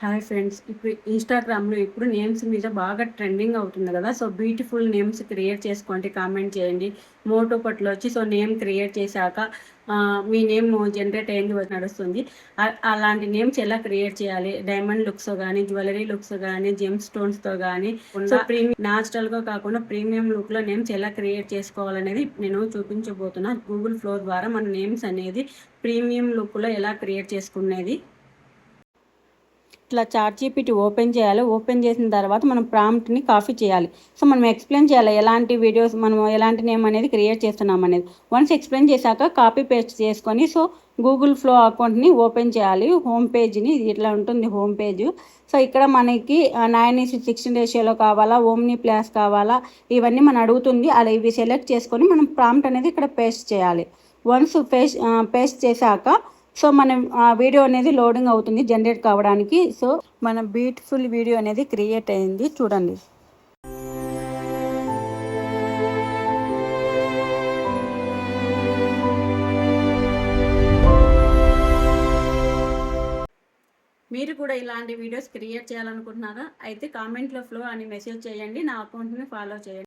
Hi friends, ఇప్పుడు ఇన్స్టాగ్రామ్లో ఇప్పుడు నేమ్స్ మీద బాగా ట్రెండింగ్ అవుతుంది కదా. సో బ్యూటిఫుల్ నేమ్స్ క్రియేట్ చేసుకోండి, కామెంట్ చేయండి. మోటో పట్లో వచ్చి సో నేమ్ క్రియేట్ చేశాక మీ నేమ్ జనరేట్ అయింది నడుస్తుంది. అలాంటి నేమ్స్ ఎలా క్రియేట్ చేయాలి, డైమండ్ లుక్స్ కానీ, జ్యువెలరీ లుక్స్ కానీ, జెమ్ స్టోన్స్తో కానీ, సో ప్రీమియం న్యాచురల్గా కాకుండా ప్రీమియం లుక్లో నేమ్స్ ఎలా క్రియేట్ చేసుకోవాలనేది నేను చూపించబోతున్నా. గూగుల్ ఫ్లో ద్వారా మన నేమ్స్ అనేది ప్రీమియం లుక్లో ఎలా క్రియేట్ చేసుకునేది. ఇట్లా చాట్‌జీపీటీ ఓపెన్ చేయాలి. ఓపెన్ చేసిన తర్వాత మనం ప్రాంప్ట్‌ని కాపీ చేయాలి. సో మనం ఎక్స్‌ప్లెయిన్ చేయాలి ఎలాంటి వీడియోస్ మనం ఎలాంటి నేమ్ అనేది క్రియేట్ చేస్తున్నాం అనేది. వన్స్ ఎక్స్‌ప్లెయిన్ చేశాక కాపీ పేస్ట్ చేసుకొని సో గూగుల్ ఫ్లో అకౌంట్‌ని ఓపెన్ చేయాలి. హోమ్ పేజ్‌ని ఇట్లా ఉంటుంది హోమ్ పేజ్. సో ఇక్కడ మనకి 9:16 రేషియోలో కావాలా, ఓమ్ని ప్లాస్ కావాలా, ఇవన్నీ మనం అడుగుతుంది. అలా ఇవి సెలెక్ట్ చేసుకొని మనం ప్రాంప్ట్ అనేది ఇక్కడ పేస్ట్ చేయాలి. వన్స్ పేస్ట్ చేశాక సో మనం వీడియో అనేది లోడింగ్ అవుతుంది జనరేట్ కావడానికి. సో మన బ్యూటిఫుల్ వీడియో అనేది క్రియేట్ అయింది, చూడండి. మీరు కూడా ఇలాంటి వీడియోస్ క్రియేట్ చేయాలనుకుంటున్నారా? అయితే కామెంట్లో ఫ్లో అని మెసేజ్ చేయండి, నా అకౌంట్ని ఫాలో చేయండి.